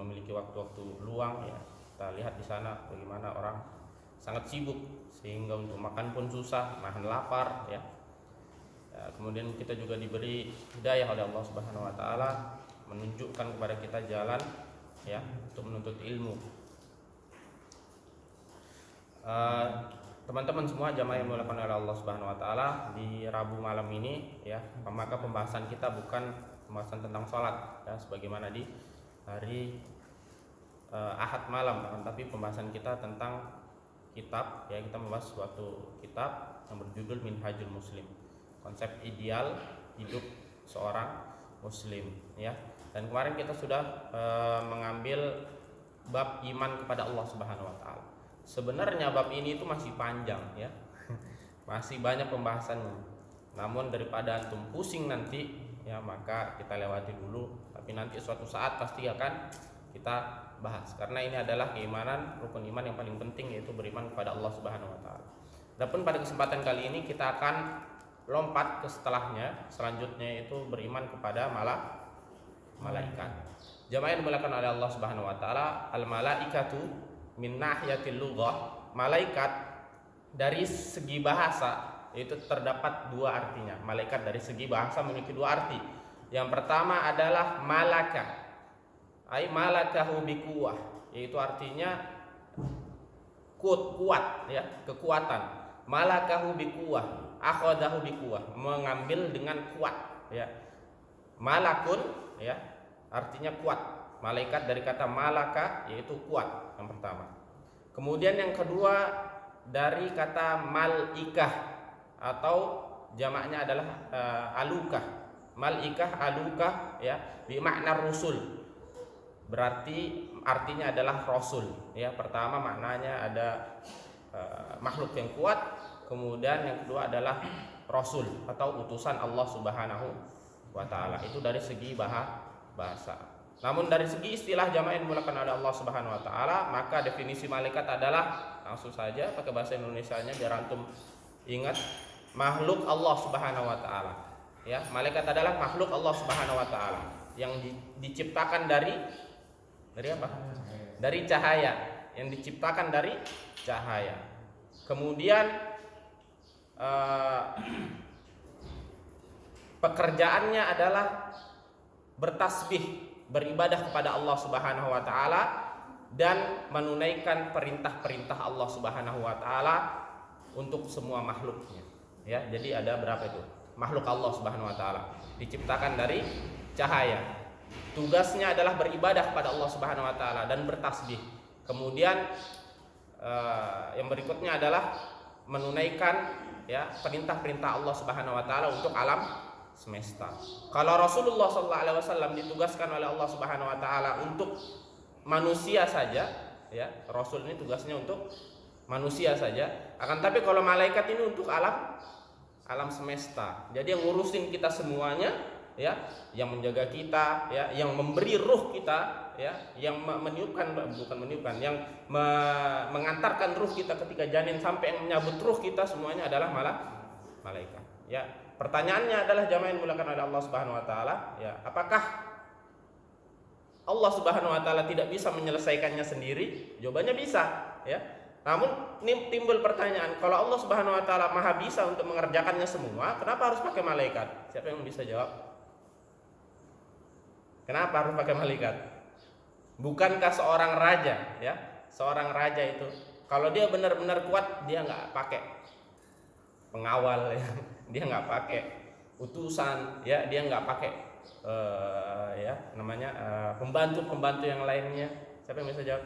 memiliki waktu-waktu luang ya. Kita lihat di sana bagaimana orang sangat sibuk sehingga untuk makan pun susah, nahan lapar ya. Kemudian kita juga diberi hidayah oleh Allah Subhanahu wa taala, menunjukkan kepada kita jalan ya untuk menuntut ilmu. Teman-teman semua jamaah yang dimuliakan oleh Allah Subhanahu wa taala, di Rabu malam ini ya, maka pembahasan kita bukan pembahasan tentang sholat ya sebagaimana di hari Ahad malam, tapi pembahasan kita tentang kitab ya. Kita membahas suatu kitab yang berjudul Minhajul Muslim, konsep ideal hidup seorang muslim ya. Dan kemarin kita sudah mengambil bab iman kepada Allah Subhanahu wa taala. Sebenarnya bab ini itu masih panjang ya. Masih banyak pembahasannya. Namun daripada antum pusing nanti ya, maka kita lewati dulu, tapi nanti suatu saat pasti akan kita bahas karena ini adalah keimanan, rukun iman yang paling penting, yaitu beriman kepada Allah Subhanahu wa taala. Adapun pada kesempatan kali ini kita akan lompat ke selanjutnya yaitu beriman kepada malaikat. Jamaah yang dimuliakan oleh Allah Subhanahu wa taala, al malaikatu min nahiyatil lughah, malaikat dari segi bahasa itu terdapat dua artinya. Malaikat dari segi bahasa memiliki dua arti. Yang pertama adalah malaka, ai malakahu biquwah, yaitu artinya kuat ya, kekuatan. Malakahu biquwah, akhadahu biquwah, mengambil dengan kuat ya. Malakun ya artinya kuat. Malaikat dari kata malaka yaitu kuat, yang pertama. Kemudian yang kedua dari kata malaikah atau jamaknya adalah alukah. Malaikah, alukah ya, bermakna rusul. Berarti artinya adalah rasul ya. Pertama maknanya ada makhluk yang kuat, kemudian yang kedua adalah rasul atau utusan Allah Subhanahu wa taala. Itu dari segi bahasa. Namun dari segi istilah jamaah yang dimuliakan oleh Allah Subhanahu wa taala, maka definisi malaikat adalah, langsung saja pakai bahasa Indonesianya biar antum ingat, makhluk Allah Subhanahu wa taala. Ya, malaikat adalah makhluk Allah Subhanahu wa taala yang diciptakan dari apa? Dari cahaya, yang diciptakan dari cahaya. Kemudian pekerjaannya adalah bertasbih, beribadah kepada Allah Subhanahu wa taala dan menunaikan perintah-perintah Allah Subhanahu wa taala untuk semua makhluknya. Ya, jadi ada berapa itu? Makhluk Allah Subhanahu wa taala diciptakan dari cahaya. Tugasnya adalah beribadah kepada Allah Subhanahu wa taala dan bertasbih. Kemudian yang berikutnya adalah menunaikan ya perintah-perintah Allah Subhanahu wa taala untuk alam semesta. Kalau Rasulullah SAW ditugaskan oleh Allah Subhanahu wa taala untuk manusia saja ya, Rasul ini tugasnya untuk manusia saja. Akan tapi kalau malaikat ini untuk alam semesta. Jadi yang ngurusin kita semuanya ya, yang menjaga kita ya, yang memberi ruh kita ya, yang yang mengantarkan ruh kita ketika janin sampai yang menyambut ruh kita, semuanya adalah malaikat. Ya, pertanyaannya adalah jamaah yang dimuliakan oleh Allah Subhanahu wa taala, ya, apakah Allah Subhanahu wa taala tidak bisa menyelesaikannya sendiri? Jawabannya bisa, ya. Namun ini timbul pertanyaan, kalau Allah Subhanahu wa taala Maha bisa untuk mengerjakannya semua, kenapa harus pakai malaikat? Siapa yang bisa jawab? Kenapa harus pakai malaikat? Bukankah seorang raja, ya, seorang raja itu kalau dia benar-benar kuat, dia nggak pakai pengawal ya. Dia nggak pakai utusan ya, dia nggak pakai pembantu yang lainnya. Siapa yang bisa jawab?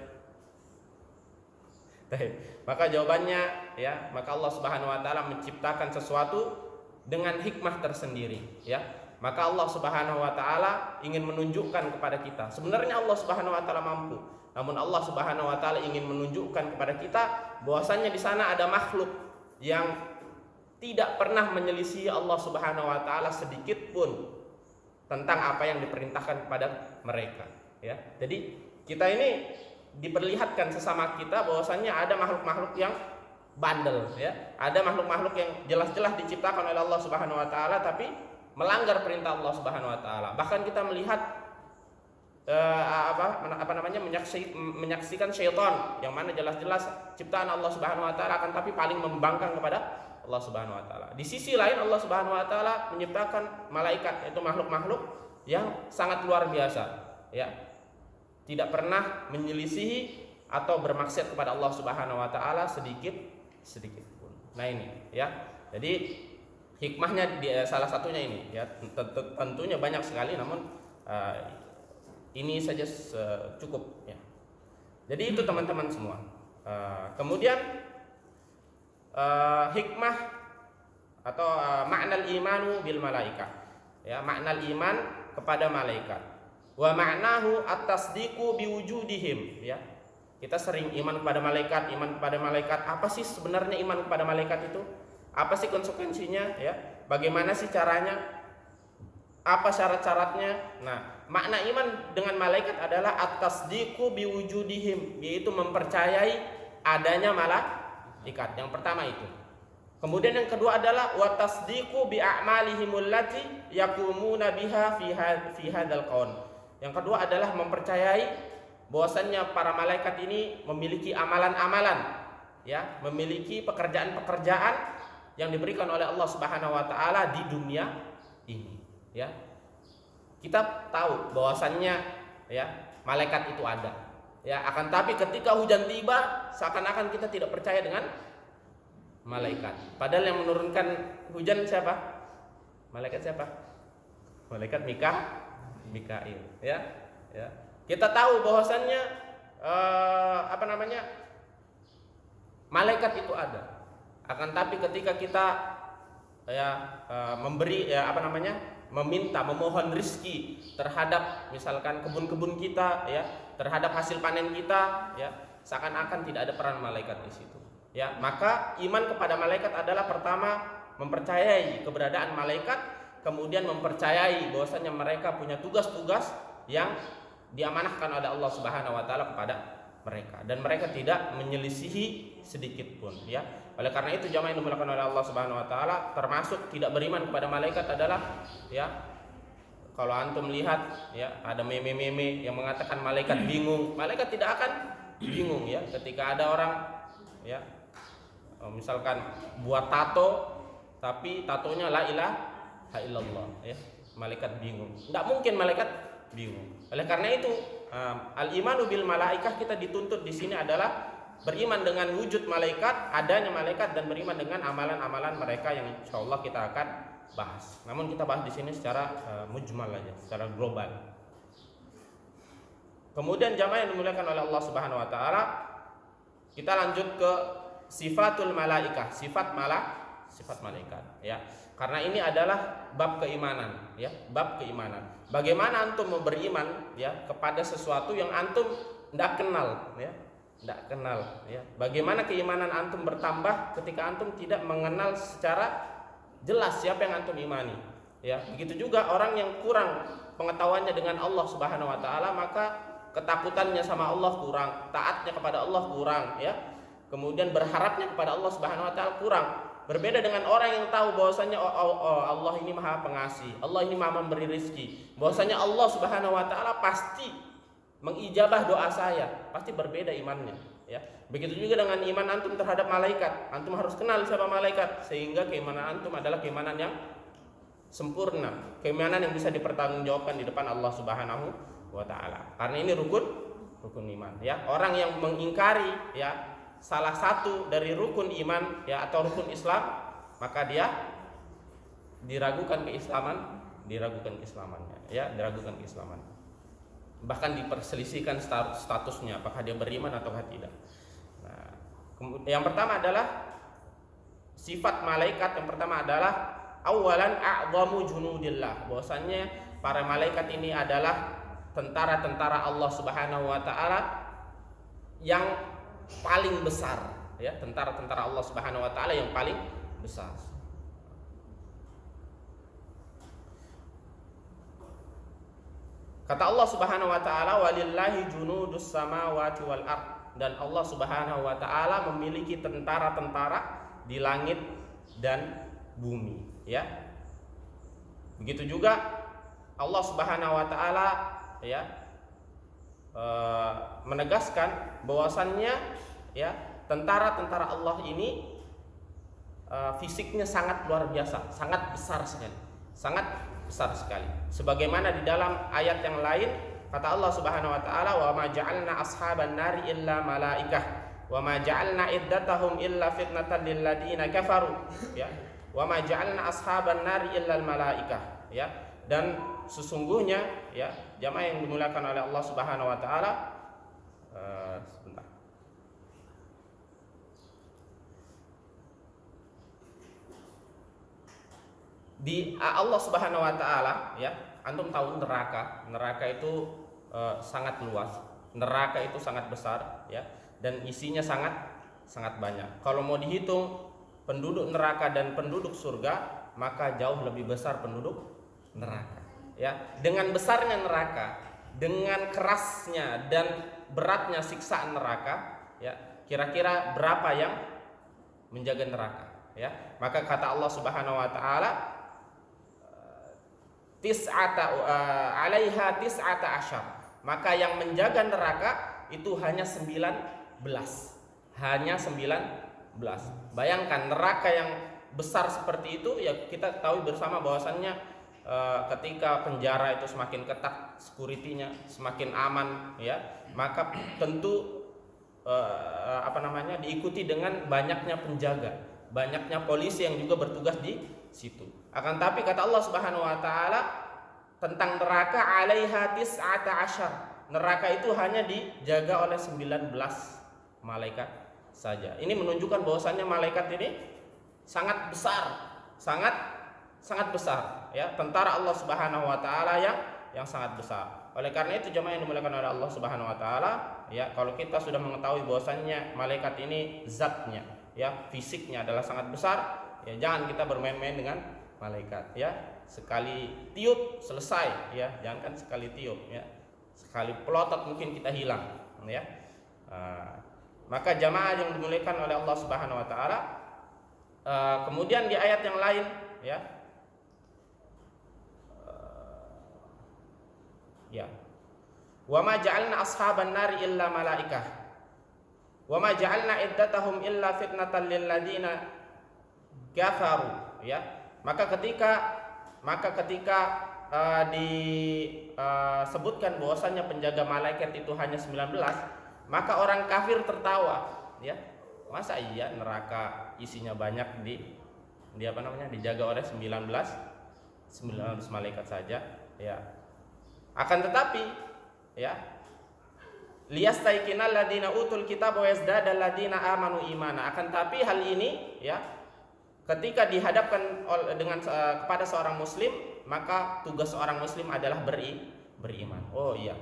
Maka jawabannya ya, maka Allah Subhanahu wa taala menciptakan sesuatu dengan hikmah tersendiri ya. Maka Allah Subhanahu wa taala ingin menunjukkan kepada kita, sebenarnya Allah Subhanahu wa taala mampu. Namun Allah Subhanahu wa taala ingin menunjukkan kepada kita bahwasannya di sana ada makhluk yang tidak pernah menyelisih Allah Subhanahu wa taala sedikit pun tentang apa yang diperintahkan kepada mereka ya. Jadi kita ini diperlihatkan sesama kita bahwasannya ada makhluk-makhluk yang bandel ya. Ada makhluk-makhluk yang jelas-jelas diciptakan oleh Allah Subhanahu wa taala tapi melanggar perintah Allah Subhanahu wa taala. Bahkan kita melihat menyaksikan syaitan yang mana jelas-jelas ciptaan Allah Subhanahu wa taala, akan tapi paling membangkang kepada Allah Subhanahu wa taala. Di sisi lain Allah Subhanahu wa taala menciptakan malaikat, yaitu makhluk-makhluk yang sangat luar biasa, ya. Tidak pernah menyelisihi atau bermaksiat kepada Allah Subhanahu wa taala sedikit pun. Nah ini, ya. Jadi hikmahnya salah satunya ini, ya. Tentunya banyak sekali, namun ini saja cukup, ya. Jadi itu teman-teman semua. Kemudian hikmah atau makna imanu bil malaika, ya, makna iman kepada malaikat. Wa ma'nahu at-tasdiqu biwujudihim, ya. Kita sering iman kepada malaikat, Apa sih sebenarnya iman kepada malaikat itu? Apa sih konsekuensinya, ya? Bagaimana sih caranya? Apa syarat-syaratnya? Nah, makna iman dengan malaikat adalah at-tasdiqu biwujudihim, yaitu mempercayai adanya malaikat. Yang pertama itu. Kemudian yang kedua adalah wa tasdiqu bi a'malihimul lati yaqumuna biha fi hadzal qaun. Yang kedua adalah mempercayai bahwasannya para malaikat ini memiliki amalan-amalan, ya, memiliki pekerjaan-pekerjaan yang diberikan oleh Allah Subhanahu wa taala di dunia ini, ya. Kita tahu bahwasannya, ya, malaikat itu ada, ya, akan tapi ketika hujan tiba seakan-akan kita tidak percaya dengan malaikat. Padahal yang menurunkan hujan siapa? Malaikat siapa? Malaikat Mikail, ya. Kita tahu bahwasannya malaikat itu ada. Akan tapi ketika kita memohon rizki terhadap misalkan kebun-kebun kita, ya, terhadap hasil panen kita, ya, seakan-akan tidak ada peran malaikat di situ. Ya, maka iman kepada malaikat adalah pertama mempercayai keberadaan malaikat, kemudian mempercayai bahwasannya mereka punya tugas-tugas yang diamanahkan oleh Allah Subhanahu wa taala kepada mereka, dan mereka tidak menyelisihi sedikit pun, ya. Oleh karena itu jamaah yang dimuliakan oleh Allah Subhanahu wa taala, termasuk tidak beriman kepada malaikat adalah, ya, kalau antum lihat, ya, ada meme-meme yang mengatakan malaikat bingung. Malaikat tidak akan bingung, ya, ketika ada orang, ya, misalkan buat tato tapi tatonya la ilaha illallah, ya, malaikat bingung. Tidak mungkin malaikat bingung. Oleh karena itu al-imanu bil malaikah, kita dituntut di sini adalah beriman dengan wujud malaikat, adanya malaikat, dan beriman dengan amalan-amalan mereka yang insyaallah kita akan bahas. Namun kita bahas di sini secara mujmal aja, secara global. Kemudian jamaah yang dimuliakan oleh Allah Subhanahu wa taala, kita lanjut ke sifatul malaikah, sifat malaikat, ya. Karena ini adalah bab keimanan, ya, bab keimanan. Bagaimana antum mau beriman, ya, kepada sesuatu yang antum tidak kenal, ya, tidak kenal, ya. Bagaimana keimanan antum bertambah ketika antum tidak mengenal secara jelas siapa yang antum imani, ya. Begitu juga orang yang kurang pengetahuannya dengan Allah Subhanahu wa taala, maka ketakutannya sama Allah kurang, taatnya kepada Allah kurang, ya. Kemudian berharapnya kepada Allah Subhanahu wa taala kurang. Berbeda dengan orang yang tahu bahwasanya Allah ini Maha Pengasih, Allah ini Maha memberi rezeki, bahwasanya Allah Subhanahu wa taala pasti mengijabah doa saya, pasti berbeda imannya, ya. Begitu juga dengan iman antum terhadap malaikat. Antum harus kenal siapa malaikat, sehingga keimanan antum adalah keimanan yang sempurna, keimanan yang bisa dipertanggungjawabkan di depan Allah Subhanahu wa taala. Karena ini rukun iman, ya. Orang yang mengingkari, ya, salah satu dari rukun iman, ya, atau rukun Islam, maka dia diragukan keislamannya, ya, diragukan keislamannya. Bahkan diperselisihkan statusnya, apakah dia beriman ataukah tidak. Nah, yang pertama adalah sifat malaikat. Yang pertama adalah awalan a'zamu junudillah, bahwasannya para malaikat ini adalah tentara-tentara Allah Subhanahu wa taala yang paling besar, ya, tentara-tentara Allah Subhanahu wa taala yang paling besar. Kata Allah Subhanahu wa taala, walillahi junudus samawati wal ard, dan Allah Subhanahu wa taala memiliki tentara-tentara di langit dan bumi, ya. Begitu juga Allah Subhanahu wa taala, ya, menegaskan bahwasannya ya tentara-tentara Allah ini fisiknya sangat luar biasa, sangat besar sekali, sangat besar sekali. Sebagaimana di dalam ayat yang lain kata Allah Subhanahu wa taala, "Wa ma ja'alna ashaban nari illa malaikah, wa ma ja'alna iddatahum illa fitnatan lil ladina kafaru." Ya. "Wa ma ja'alna ashaban nari illa malaikah." Ya. Dan sesungguhnya ya jamaah yang dimuliakan oleh Allah Subhanahu wa taala, sebentar. Di Allah Subhanahu wa taala ya, antum tahu neraka itu sangat luas, neraka itu sangat besar ya, dan isinya sangat banyak. Kalau mau dihitung penduduk neraka dan penduduk surga, maka jauh lebih besar penduduk neraka ya. Dengan besarnya neraka, dengan kerasnya dan beratnya siksaan neraka ya, kira-kira berapa yang menjaga neraka ya? Maka kata Allah Subhanahu wa taala, alaiha tis'ata asyar, maka yang menjaga neraka itu hanya 19. Bayangkan neraka yang besar seperti itu ya, kita tahu bersama bahwasannya ketika penjara itu semakin ketat security-nya, semakin aman ya, maka tentu diikuti dengan banyaknya penjaga, banyaknya polisi yang juga bertugas di situ. Akan tapi kata Allah Subhanahu wa taala tentang neraka, alaiha tis'ata asyar, neraka itu hanya dijaga oleh 19 malaikat saja. Ini menunjukkan bahwasannya malaikat ini sangat besar, sangat besar ya, tentara Allah Subhanahu wa taala yang sangat besar. Oleh karena itu jemaah yang dimuliakan oleh Allah Subhanahu wa taala ya, kalau kita sudah mengetahui bahwasannya malaikat ini zatnya ya, fisiknya adalah sangat besar ya, jangan kita bermain-main dengan malaikat ya. Sekali tiup selesai ya, jangan kan sekali tiup ya, sekali pelotot mungkin kita hilang ya. Maka jamaah yang dimuliakan oleh Allah Subhanahu wa taala, kemudian di ayat yang lain ya, wa ma ja'alna ashaban nari illa malaikah, wa ma ja'alna iddatahum illa fitnatan lil ladina kafaru ya. Maka ketika disebutkan bahwasannya penjaga malaikat itu hanya 19, maka orang kafir tertawa ya. Masa iya neraka isinya banyak dijaga oleh 19 malaikat saja ya. Akan tetapi ya, liyastaiqinal ladina utul kitab wa yazdadal ladina amanu imana. Akan tapi hal ini ya, ketika dihadapkan kepada seorang muslim, maka tugas seorang muslim adalah beriman. Oh iya,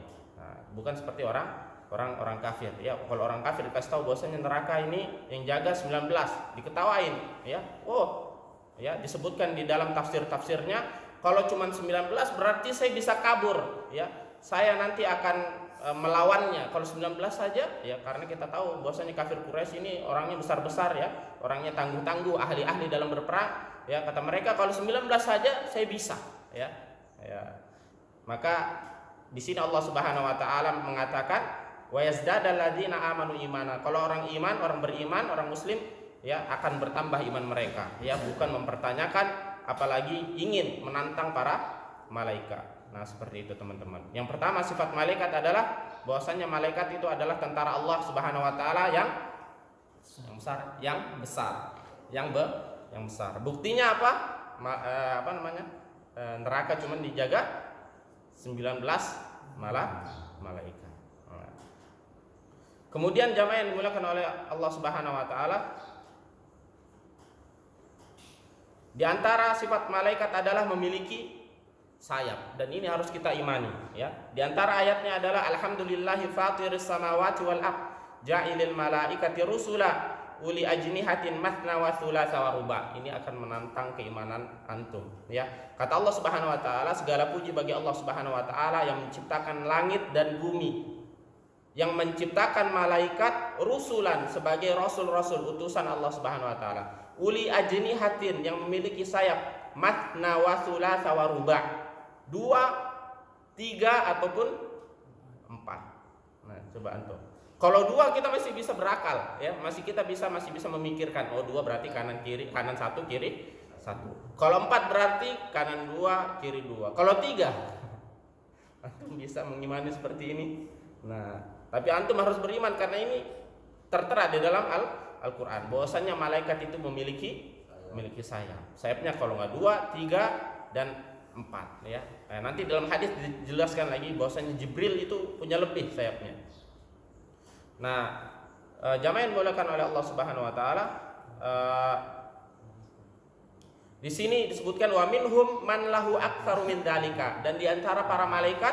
bukan seperti orang kafir ya. Kalau orang kafir dikasih tahu bahwasanya neraka ini yang jaga 19, diketawain ya. Oh ya, disebutkan di dalam tafsirnya, kalau cuma 19 berarti saya bisa kabur ya, saya nanti akan melawannya. Kalau 19 saja ya, karena kita tahu bahwasanya kafir Quraisy ini orangnya besar-besar ya, orangnya tangguh-tangguh, ahli-ahli dalam berperang ya. Kata mereka kalau 19 saja saya bisa ya. Maka di sini Allah Subhanahu wa taala mengatakan wa yazdadal ladzina amanu imana. Kalau orang iman, orang beriman, orang muslim ya, akan bertambah iman mereka ya, bukan mempertanyakan apalagi ingin menantang para malaikat. Nah, seperti itu teman-teman. Yang pertama, sifat malaikat adalah bahwasanya malaikat itu adalah tentara Allah Subhanahu wa taala yang besar. Buktinya apa? Neraka cuma dijaga 19 malaikat. Kemudian jamaah yang dimuliakan oleh Allah Subhanahu wa taala, di antara sifat malaikat adalah memiliki sayap, dan ini harus kita imani ya. Di antara ayatnya adalah alhamdulillahi fatiris samawati wal ard ja'ilil malaikati rusula uli ajnihatin mathna wa thulatha wa ruba. Ini akan menantang keimanan antum ya. Kata Allah Subhanahu wa taala, segala puji bagi Allah Subhanahu wa taala yang menciptakan langit dan bumi, yang menciptakan malaikat rusulan sebagai rasul-rasul utusan Allah Subhanahu wa taala, uli ajnihatin yang memiliki sayap, mathna wa thulatha wa ruba, 2, 3 ataupun 4 Nah, coba antum. Kalau dua kita masih bisa berakal, ya, masih bisa memikirkan. Oh, dua berarti kanan kiri, kanan satu, kiri satu. Kalau empat berarti kanan dua, kiri dua. Kalau tiga, antum bisa mengimani seperti ini. Nah, tapi antum harus beriman karena ini tertera di dalam Al-Quran. Bahwasanya malaikat itu memiliki sayap. Sayapnya kalau nggak dua, tiga, dan empat, ya. Nah, nanti dalam hadis dijelaskan lagi bahwasanya Jibril itu punya lebih sayapnya. Nah, jamaah yang dimuliakan oleh Allah Subhanahu wa taala, di sini disebutkan wa minhum man lahu aktsaru min dzalika, dan di antara para malaikat,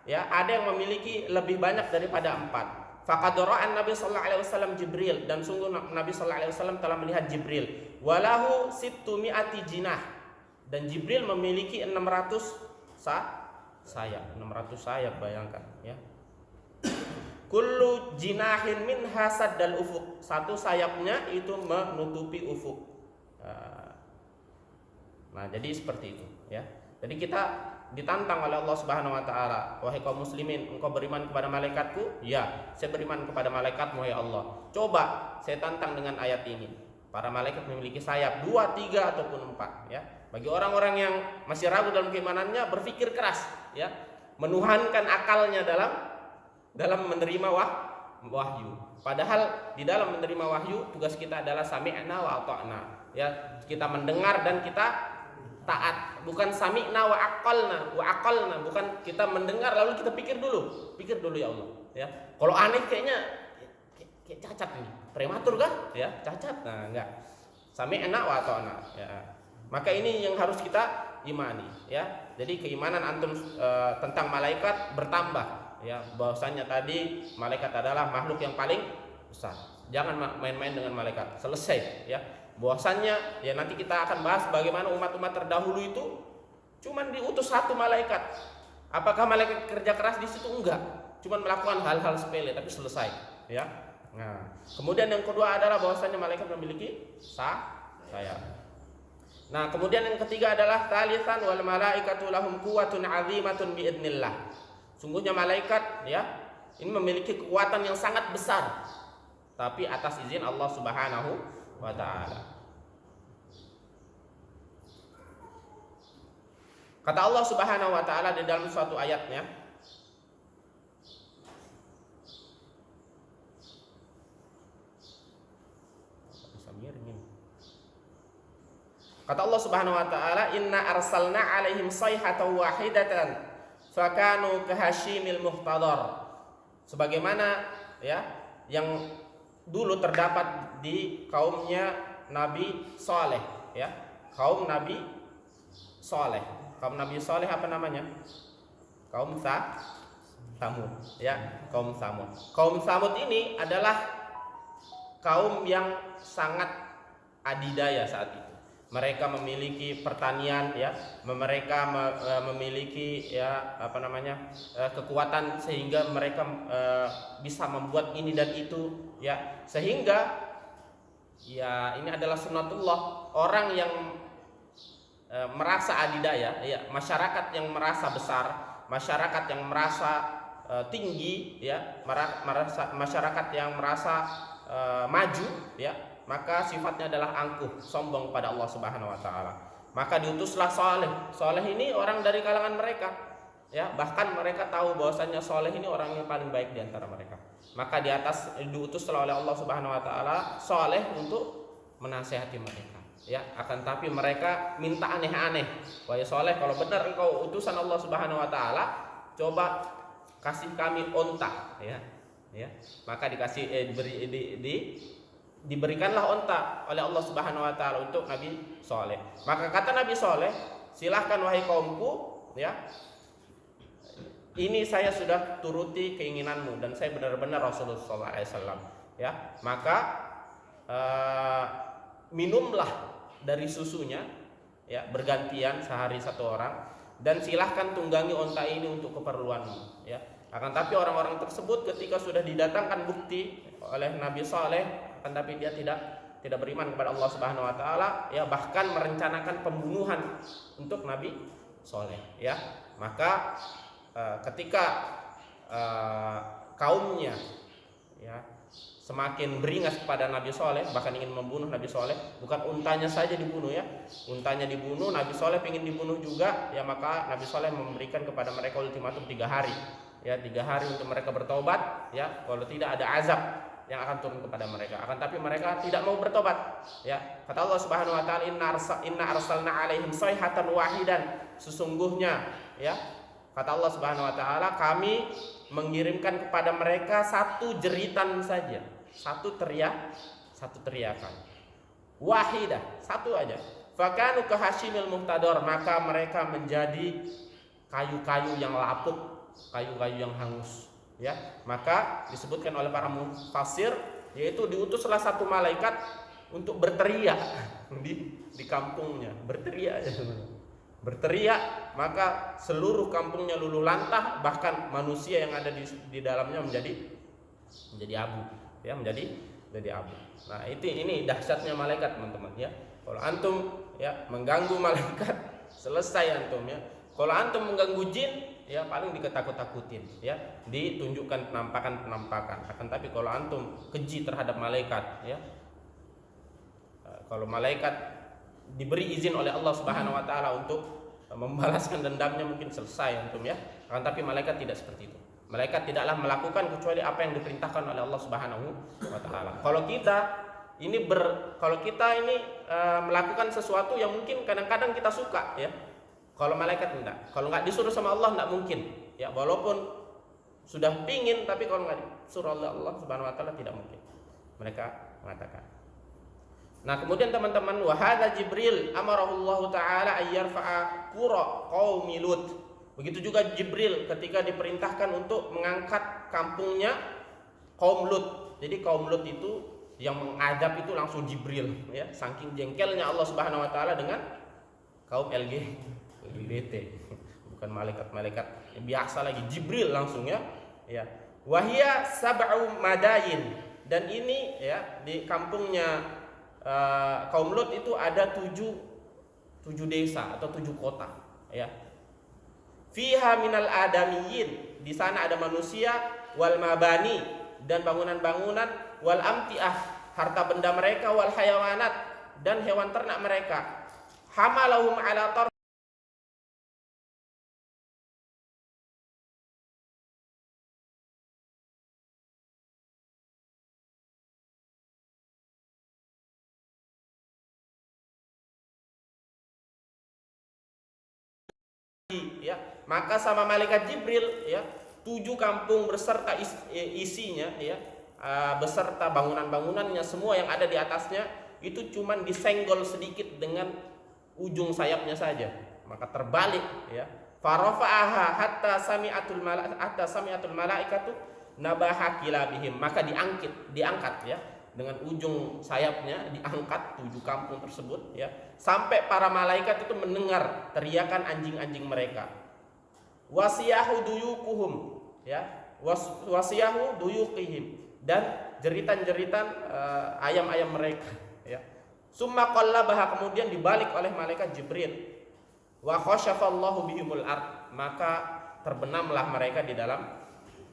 ya, ada yang memiliki lebih banyak daripada empat. Faqad ra'a Nabi sallallahu alaihi wasallam Jibril, dan sungguh Nabi sallallahu alaihi wasallam telah melihat Jibril. Walahu sittumi'ati jinah, dan Jibril memiliki 600 sayap. 600 sayap, bayangkan, ya. Kullu jinahin min hasad dal ufuk, satu sayapnya itu menutupi ufuk. Nah, jadi seperti itu, ya. Jadi kita ditantang oleh Allah Subhanahu wa taala, wahai kaum muslimin, engkau beriman kepada malaikatku? Ya, saya beriman kepada malaikatmu ya Allah. Coba saya tantang dengan ayat ini. Para malaikat memiliki sayap 2, 3 ataupun 4, ya. Bagi orang-orang yang masih ragu dalam keimanannya, berpikir keras, ya. Menuhankan akalnya dalam menerima wahyu. Padahal di dalam menerima wahyu tugas kita adalah sami'na wa ata'na, ya. Kita mendengar dan kita taat, bukan sami'na wa aqalna, bukan kita mendengar lalu kita pikir dulu ya Allah, ya. Kalau aneh kayaknya kayak cacat nih, prematur kah? Ya, cacat. Nah, enggak. Sami'na wa ata'na, ya. Maka ini yang harus kita imani, ya. Jadi keimanan antum tentang malaikat bertambah, ya, bahwasanya tadi malaikat adalah makhluk yang paling besar. Jangan main-main dengan malaikat. Selesai, ya. Bahwasanya ya nanti kita akan bahas bagaimana umat-umat terdahulu itu cuman diutus satu malaikat. Apakah malaikat kerja keras di situ? Enggak. Cuman melakukan hal-hal sepele tapi selesai, ya. Nah, kemudian yang kedua adalah bahwasanya malaikat memiliki sayap. Nah, kemudian yang ketiga adalah talisan wal malaikatu lahum quwwatun 'azimatun bi idznillah. Sungguhnya malaikat, ya, ini memiliki kekuatan yang sangat besar, tapi atas izin Allah Subhanahu wa ta'ala. Kata Allah Subhanahu wa ta'ala di dalam suatu ayatnya, kata Allah Subhanahu wa ta'ala, inna arsalna 'alaihim sayhatan wahidatan fakanu kahashimil muhtadar. Sebagaimana, ya, yang dulu terdapat di kaumnya Nabi Saleh, ya. Kaum Nabi Saleh. Kaum Nabi Saleh apa namanya? Kaum Samud, ya, kaum Samud. Kaum Samud ini adalah kaum yang sangat adidaya saat itu. Mereka memiliki pertanian, ya, mereka memiliki, ya, kekuatan sehingga mereka bisa membuat ini dan itu, ya, sehingga, ya, ini adalah sunnatullah. Orang yang merasa adidaya, ya, masyarakat yang merasa besar, masyarakat yang merasa tinggi, ya, masyarakat yang merasa maju, ya, maka sifatnya adalah angkuh, sombong pada Allah Subhanahu wa taala. Maka diutuslah Saleh. Saleh ini orang dari kalangan mereka, ya, bahkan mereka tahu bahwasanya Saleh ini orang yang paling baik di antara mereka. Maka di atas diutuslah oleh Allah Subhanahu wa taala Saleh untuk menasihati mereka, ya. Akan tapi mereka minta aneh-aneh. Wahai Saleh, kalau benar engkau utusan Allah Subhanahu wa taala, coba kasih kami onta, ya. Ya. Maka diberikanlah onta oleh Allah Subhanahu wa taala untuk Nabi Saleh. Maka kata Nabi Saleh, silahkan wahai kaumku, ya, ini saya sudah turuti keinginanmu dan saya benar-benar Rasulullah sallallahu alaihi wasallam, ya. Maka minumlah dari susunya, ya, bergantian sehari satu orang, dan silahkan tunggangi onta ini untuk keperluanmu, ya. Akan tapi orang-orang tersebut ketika sudah didatangkan bukti oleh Nabi Saleh, akan tapi dia tidak beriman kepada Allah Subhanahu wa taala, ya, bahkan merencanakan pembunuhan untuk Nabi Saleh, ya. Maka ketika kaumnya ya semakin beringas kepada Nabi Soleh, bahkan ingin membunuh Nabi Soleh. Bukan untanya saja dibunuh ya, untanya dibunuh, Nabi Soleh ingin dibunuh juga ya, maka Nabi Soleh memberikan kepada mereka ultimatum 3 hari ya, 3 hari untuk mereka bertobat ya, kalau tidak ada azab yang akan turun kepada mereka. Akan tapi mereka tidak mau bertobat ya. Kata Allah Subhanahu wa taala, inna arsalna alaihim sayhatan wahidan, sesungguhnya ya, kata Allah Subhanahu wa taala, kami mengirimkan kepada mereka satu jeritan saja, satu teriakan wahidah, satu aja. Fakanu kahashimil muhtador, maka mereka menjadi kayu-kayu yang lapuk, kayu-kayu yang hangus ya. Maka disebutkan oleh para mufassir, yaitu diutuslah satu malaikat untuk berteriak di kampungnya, berteriak, maka seluruh kampungnya luluh lantah, bahkan manusia yang ada di dalamnya menjadi abu ya, menjadi abu. Nah, ini dahsyatnya malaikat, teman-teman ya. Kalau antum ya mengganggu malaikat, selesai antum ya. Kalau antum mengganggu jin ya, paling diketakut-takutin ya, ditunjukkan penampakan. Akan tapi kalau antum keji terhadap malaikat ya, kalau malaikat diberi izin oleh Allah Subhanahu wa taala untuk membalaskan dendamnya, mungkin selesai antum ya. Akan tapi malaikat tidak seperti itu. Malaikat tidaklah melakukan kecuali apa yang diperintahkan oleh Allah Subhanahu wa taala. Kalau kita ini melakukan sesuatu yang mungkin kadang-kadang kita suka ya. Kalau malaikat enggak. Kalau enggak disuruh sama Allah enggak mungkin. Ya, walaupun sudah pingin, tapi kalau enggak disuruh oleh Allah Subhanahu wa taala tidak mungkin. Mereka mengatakan. Nah, kemudian teman-teman, wa hadza Jibril amarahullahu taala ayyarfa'a qura qaumi Lut. Begitu juga Jibril ketika diperintahkan untuk mengangkat kampungnya kaum Lut. Jadi kaum Lut itu yang mengadab itu langsung Jibril ya, saking jengkelnya Allah Subhanahu wa taala dengan kaum LGBT, bukan malaikat biasa lagi, Jibril langsung ya. Wahia sab'u madayin, dan ini ya di kampungnya kaum Lut itu ada 7 desa atau 7 kota ya. Fiha minal adamiyin, di sana ada manusia, wal mabani, dan bangunan-bangunan, wal amtiah, harta benda mereka, wal hayawanat, dan hewan ternak mereka. Hamalahum ala tar ya, maka sama malaikat Jibril ya, 7 kampung beserta isinya ya, beserta bangunan-bangunannya, semua yang ada di atasnya itu cuman disenggol sedikit dengan ujung sayapnya saja, maka terbalik ya. Farafa'aha hatta sami'atul malaikatu nabaha kilabihim, maka diangkat ya, dengan ujung sayapnya diangkat 7 kampung tersebut ya, sampai para malaikat itu mendengar teriakan anjing-anjing mereka. Wasiyahu duyukuhum ya, wasiyahu duyukihim, dan jeritan-jeritan ayam-ayam mereka ya. Summa qallabaha, kemudian dibalik oleh malaikat Jibril. Wa khasyafallahu bihimul ard, maka terbenamlah mereka di dalam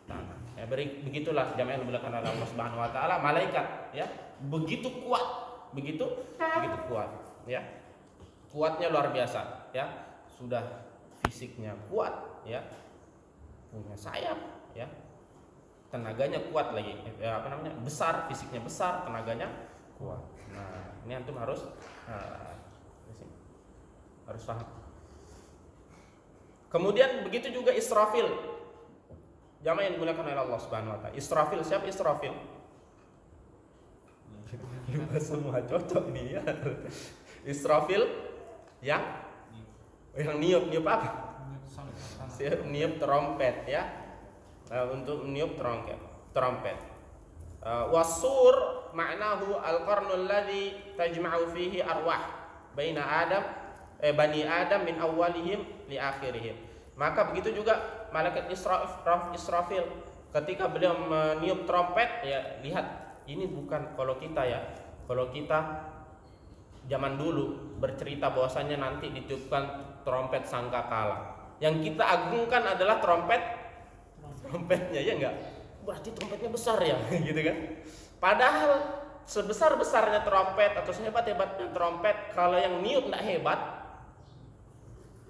tanah. Ya, begitulah jamaah yang dimuliakan oleh Allah Subhanahu wa taala, malaikat ya, begitu kuat, begitu kuat ya. Kuatnya luar biasa ya. Sudah fisiknya kuat ya, punya sayap ya, tenaganya kuat lagi ya, besar, fisiknya besar, tenaganya kuat. Nah, ini antum harus paham. Kemudian begitu juga Israfil, jamaah yang digunakan oleh Allah Subhanahu wa taala. Israfil, siapa Israfil? Lupa semua, cocok ini ya. Israfil yang niup apa? Niup trompet ya. Untuk niup trompet. Wasur ma'nahu al-qarnul ladzi tajma'u fihi arwah baina bani Adam min awwalihim li akhirihim. Maka begitu juga malaikat Israfil ketika beliau meniup trompet ya, lihat ini bukan kalau kita zaman dulu bercerita bahwasanya nanti ditiupkan trompet sangkakala, yang kita agungkan adalah trompetnya ya enggak, berarti trompetnya besar ya, gitu kan? Padahal sebesar-besarnya trompet atau sehebat-hebatnya trompet, kalau yang niup nggak hebat,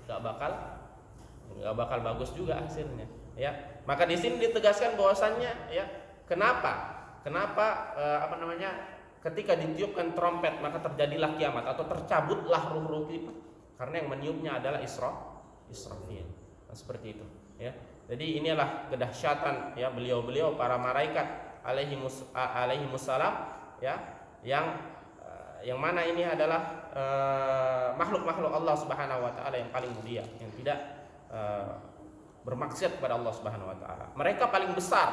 nggak bakal bagus juga hasilnya. Ya, maka di sini ditegaskan bahwasannya, ya, kenapa ketika ditiupkan trompet maka terjadilah kiamat atau tercabutlah ruh-ruh kita, karena yang meniupnya adalah Israfil. Nah, seperti itu, ya. Jadi inilah kedahsyatan, ya, beliau para malaikat alaihimussalam, ya, yang mana ini adalah makhluk-makhluk Allah Subhanahu wa taala yang paling mulia, yang tidak bermaksiat kepada Allah Subhanahu wa taala. Mereka paling besar,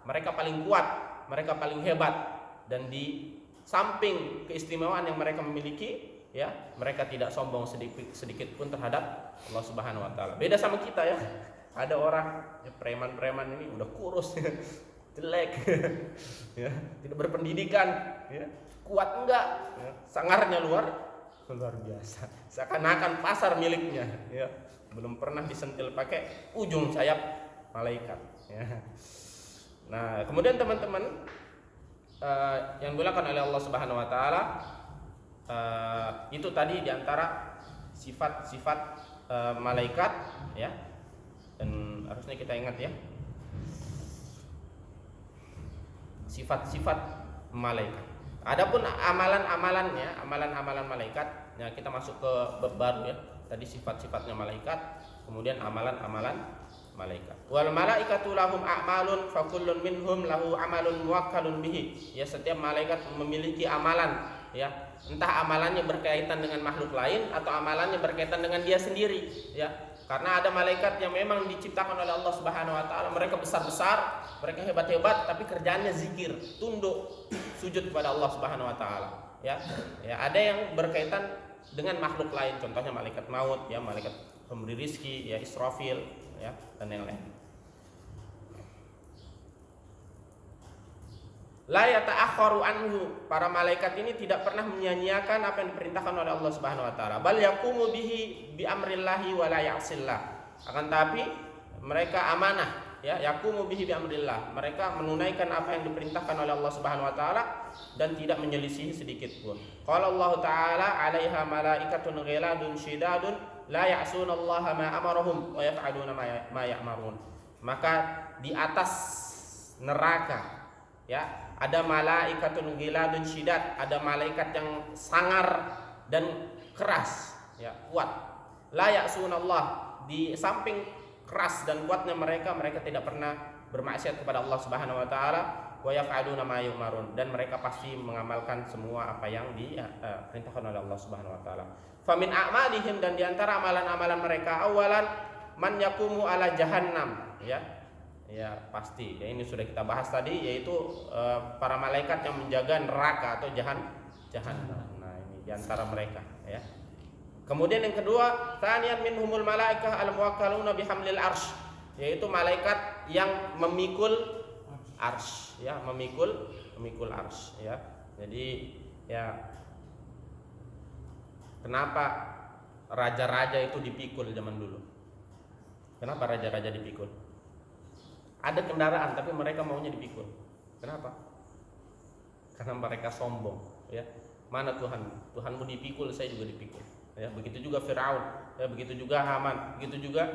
mereka paling kuat, mereka paling hebat, dan di samping keistimewaan yang mereka miliki, ya, mereka tidak sombong sedikit pun terhadap Allah Subhanahu wa taala. Beda sama kita, ya. Ada orang, ya, preman ini udah kurus, jelek, ya, tidak berpendidikan, ya, kuat enggak, ya, sangarnya luar biasa, seakan-akan pasar miliknya, ya, belum pernah disentil pakai ujung sayap malaikat, ya. Nah, kemudian teman-teman, yang dimuliakan oleh Allah Subhanahu wa taala, itu tadi diantara sifat-sifat malaikat, ya, dan harusnya kita ingat, ya, sifat-sifat malaikat. Adapun amalan-amalannya, amalan-amalan malaikat, ya, kita masuk ke bab baru, ya. Tadi sifat-sifatnya malaikat, kemudian amalan-amalan malaikat. Wal malaikatu lahum a'malun fa kullun minhum lahu amalun muwakkalun bihi. Ya, setiap malaikat memiliki amalan, ya. Entah amalannya berkaitan dengan makhluk lain atau amalannya berkaitan dengan dia sendiri, ya. Karena ada malaikat yang memang diciptakan oleh Allah Subhanahu wa taala, mereka besar-besar, mereka hebat-hebat, tapi kerjaannya zikir, tunduk, sujud kepada Allah Subhanahu wa taala, ya. Ya, ada yang berkaitan dengan makhluk lain, contohnya malaikat maut, ya, malaikat pemberi rizki, ya, Israfil, ya, dan yang lain. La yata'akhkharu anhu, para malaikat ini tidak pernah menyia-nyiakan apa yang diperintahkan oleh Allah Subhanahu wa taala. Bal yaqumu bihi bi amrillahi wa la ya'sillah. Akan tapi mereka amanah, ya, yaqumu bihi bi amrillah. Mereka menunaikan apa yang diperintahkan oleh Allah Subhanahu wa taala dan tidak menyelisihi sedikit pun. Qala Allah taala 'alaiha malaikatun ghiladun syidadun la ya'sunallaha ma amarahum wa yaf'aluna ma ya'marun. Maka di atas neraka, ya, ada malaikatun ghiladun syidad, ada malaikat yang sangar dan keras, ya, kuat. La ya'sunallah, di samping keras dan kuatnya mereka tidak pernah bermaksiat kepada Allah Subhanahu wa taala, wa yaf'aluna ma yu'marun, dan mereka pasti mengamalkan semua apa yang diperintahkan oleh Allah Subhanahu wa taala. Famin a'malihim, dan diantara amalan-amalan mereka, awalan man yaqumu ala jahannam, ya. Ya, pasti, ya, ini sudah kita bahas tadi, yaitu para malaikat yang menjaga neraka atau jahannam. Nah, ini diantara mereka, ya. Kemudian yang kedua, tsaniyan minhumul malaikah al-muwakkaluna bihamlil arsy, yaitu malaikat yang memikul arsy, ya, memikul arsy, ya. Jadi, ya, kenapa raja-raja itu dipikul zaman dulu? Kenapa raja-raja dipikul? Ada kendaraan tapi mereka maunya dipikul. Kenapa? Karena mereka sombong, ya. Mana Tuhanmu dipikul, saya juga dipikul, ya. Begitu juga Firaun, ya, begitu juga Haman, begitu juga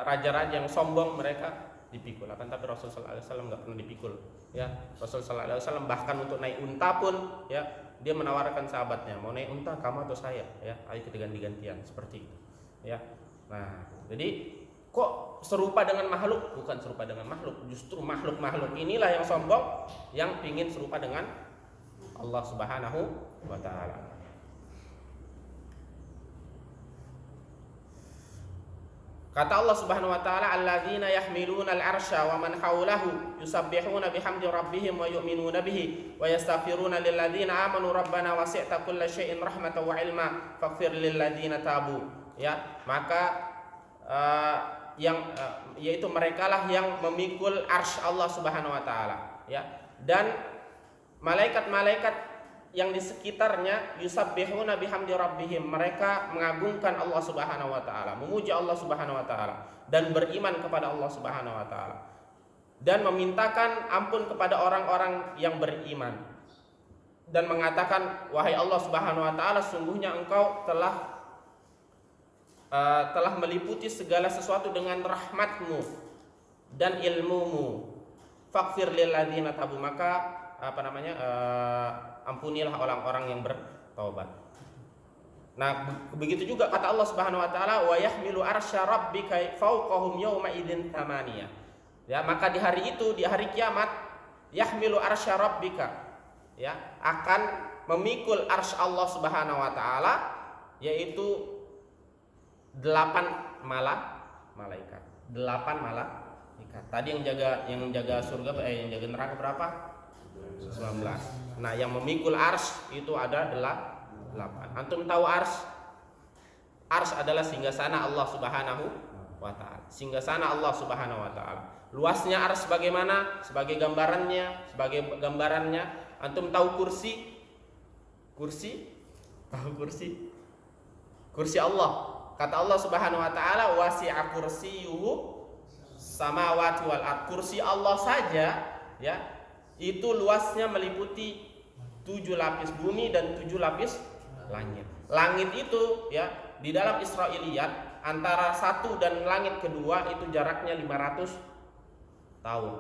raja-raja yang sombong, mereka dipikul. Akan tapi Rasul sallallahu alaihi wasallam enggak pernah dipikul, ya. Rasul sallallahu alaihi wasallam bahkan untuk naik unta pun, ya, dia menawarkan sahabatnya, mau naik unta kamu atau saya, ya, ayo kita ganti-gantian, seperti itu, ya. Nah, jadi kok serupa dengan makhluk? Bukan serupa dengan makhluk, justru makhluk-makhluk inilah yang sombong, yang ingin serupa dengan Allah Subhanahu wa taala. Kata Allah Subhanahu wa taala, alladzina yahmiluna al-arsya wa man hawlahu yusabbihuna bihamdi rabbihim wa yu'minuna bihi wa yastaghfiruna lilladzina amanu rabbana wasi'ta kulla syai'in rahmatan wa ilma faghfir lilladzina tabu. Ya, maka yaitu merekalah yang memikul arsy Allah Subhanahu wa taala, ya. Dan malaikat-malaikat yang di sekitarnya yusabbihuna bihamdi rabbihim, mereka mengagungkan Allah Subhanahu wa taala, memuji Allah Subhanahu wa taala dan beriman kepada Allah Subhanahu wa taala. dan memintakan ampun kepada orang-orang yang beriman dan mengatakan, wahai Allah Subhanahu wa taala, sungguhnya Engkau telah meliputi segala sesuatu dengan rahmat-Mu dan ilmu-Mu. Faghfir lil ladzina tabu, maka ampunilah orang-orang yang bertaubat. Nah, begitu juga kata Allah Subhanahu wa taala, wa yahmilu arsya rabbika fawqahum yawma idzin thamaniyah. Ya, maka di hari itu, di hari kiamat, yahmilu arsya rabbika, ya, akan memikul arsy Allah Subhanahu wa taala, yaitu 8 malaikat. 8 malaikat. Tadi yang jaga surga, yang jaga neraka berapa? 19. Nah, yang memikul arsy itu ada 8. Antum tahu arsy? Arsy adalah singgasana Allah Subhanahu wa taala. Singgasana Allah Subhanahu wa taala. Luasnya arsy bagaimana? Sebagai gambarannya, antum tahu kursi? Tahu kursi? Kursi Allah. Kata Allah Subhanahu wa taala, wasi'a kursiyyuhu samawati wal ard. Kursi Allah saja, ya, itu luasnya meliputi 7 lapis bumi dan 7 lapis langit. Langit itu, ya, di dalam Israiliyat antara satu dan langit kedua itu jaraknya 500 tahun.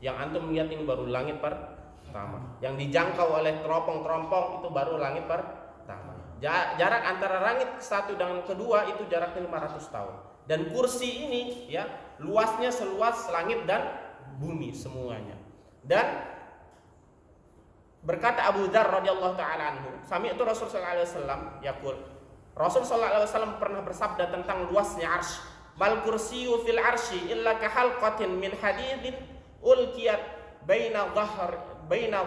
Yang antum lihat ini baru langit pertama. Yang dijangkau oleh teropong-teropong itu baru langit pertama. Jarak antara langit satu dan kedua itu jaraknya 500 tahun. Dan kursi ini, ya, luasnya seluas langit dan bumi semuanya. Dan berkata Abu Dzar radhiyallahu taala anhu, sami'tu Rasul sallallahu alaihi wasallam yaqul, Rasul sallallahu alaihi wasallam pernah bersabda tentang luasnya arsy, mal kursiyyu fil arsy illa ka halqatin min hadidin ulqiyat baina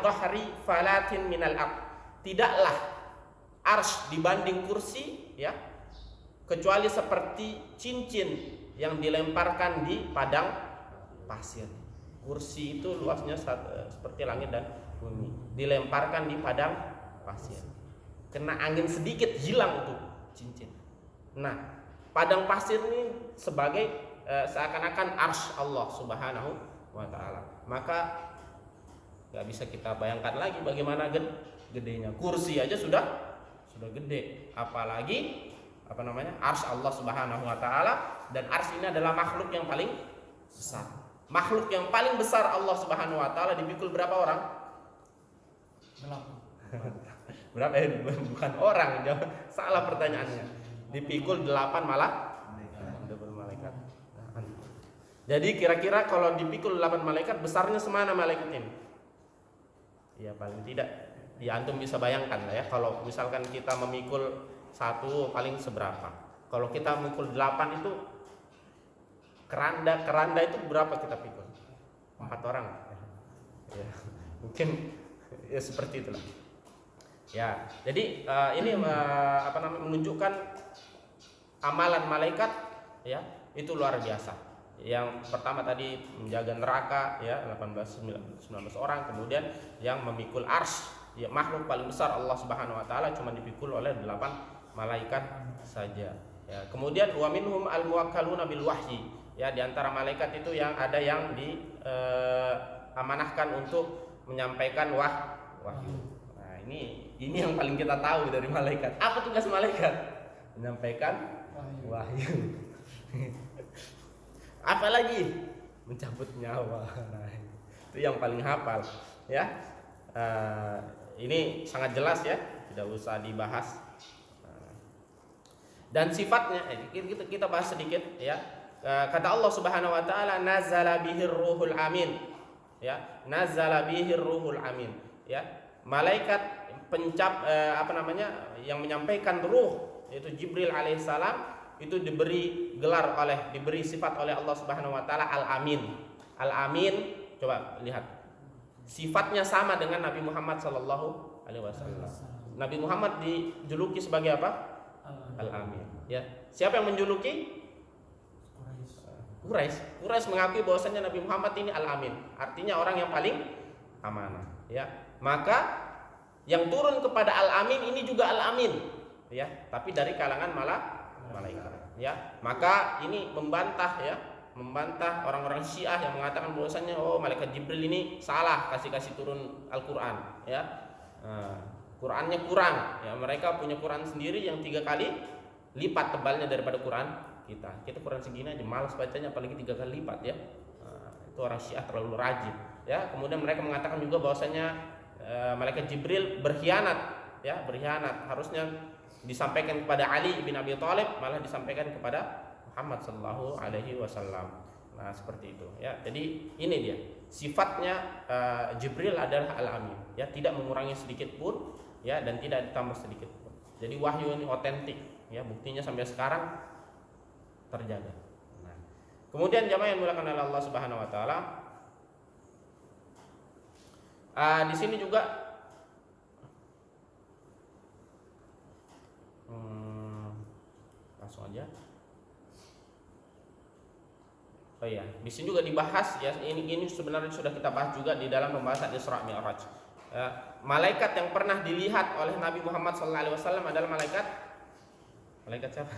dhahri falatin minal ard. Tidaklah arsy dibanding kursi, ya, kecuali seperti cincin yang dilemparkan di padang pasir. Kursi itu luasnya seperti langit dan bumi, dilemparkan di padang pasir. Kena angin sedikit hilang itu cincin. Nah, padang pasir ini sebagai seakan-akan arsy Allah Subhanahu wa taala. Maka nggak bisa kita bayangkan lagi bagaimana gedenya. Kursi aja sudah gede, apalagi arsy Allah Subhanahu wa taala. Dan arsy ini adalah makhluk yang paling besar. Makhluk yang paling besar Allah Subhanahu wa taala dipikul berapa orang? 8. Berapa? Bukan orang, salah pertanyaannya. Dipikul 8 malaikat. Jadi kira-kira kalau dipikul 8 malaikat, besarnya semana malaikat ini? Ya paling tidak, ya antum bisa bayangkan lah ya, kalau misalkan kita memikul satu paling seberapa. Kalau kita memikul 8 itu keranda itu berapa kita pikul? 4 orang. Ya, mungkin ya seperti itulah. Ya, jadi ini menunjukkan amalan malaikat, ya, itu luar biasa. Yang pertama tadi menjaga neraka, ya, 19 orang, kemudian yang memikul arsy, ya, makhluk paling besar Allah Subhanahu wa taala cuma dipikul oleh 8 malaikat saja. Ya, kemudian wa minhum al-muwakkaluna bil wahyi. Ya, di antara malaikat itu yang ada yang diamanahkan untuk menyampaikan wahyu. Nah, ini yang paling kita tahu dari malaikat. Apa tugas malaikat? Menyampaikan wahyu. Apalagi mencabut nyawa. Nah, itu yang paling hafal, ya. Ini sangat jelas, ya, tidak usah dibahas. Dan sifatnya kita bahas sedikit, ya. Kata Allah Subhanahu wa taala, nazala bihir ruhul amin, ya, nazala bihir ruhul amin, ya. Malaikat yang menyampaikan ruh, yaitu Jibril alaihissalam, itu diberi sifat oleh Allah Subhanahu wa taala Al-Amin. Al-Amin, coba lihat. Sifatnya sama dengan Nabi Muhammad sallallahu alaihi wasallam. Nabi Muhammad dijuluki sebagai apa? Al-Amin, ya. Siapa yang menjuluki? Quraisy mengakui bahwasanya Nabi Muhammad ini Al-Amin, artinya orang yang paling amanah, ya. Maka yang turun kepada Al-Amin ini juga Al-Amin, ya, tapi dari kalangan malaikat, ya. Maka ini membantah, ya, membantah orang-orang Syiah yang mengatakan bahwasanya malaikat Jibril ini salah kasih turun Al-Qur'an, ya. Qur'annya kurang, ya. Mereka punya Qur'an sendiri yang 3 kali lipat tebalnya daripada Qur'an kita. Kita Qur'an segini aja malas bacanya, apalagi 3 kali lipat, ya. Itu orang Syiah terlalu rajin, ya. Kemudian mereka mengatakan juga bahwasanya malaikat Jibril berkhianat, ya, berkhianat. Harusnya disampaikan kepada Ali bin Abi Thalib, malah disampaikan kepada Muhammad sallallahu alaihi wasallam. Nah, seperti itu, ya. Jadi ini dia sifatnya Jibril adalah al-amin, ya, tidak mengurangi sedikit pun, ya, dan tidak ditambah sedikit pun. Jadi wahyu ini otentik, ya, buktinya sampai sekarang terjaga. Nah, kemudian jamaah yang dimuliakan oleh Allah Subhanahu wa taala, di sini juga langsung aja. Oh iya, di sini juga dibahas, ya, ini sebenarnya sudah kita bahas juga di dalam pembahasan Isra Mi'raj. Malaikat yang pernah dilihat oleh Nabi Muhammad SAW adalah malaikat siapa?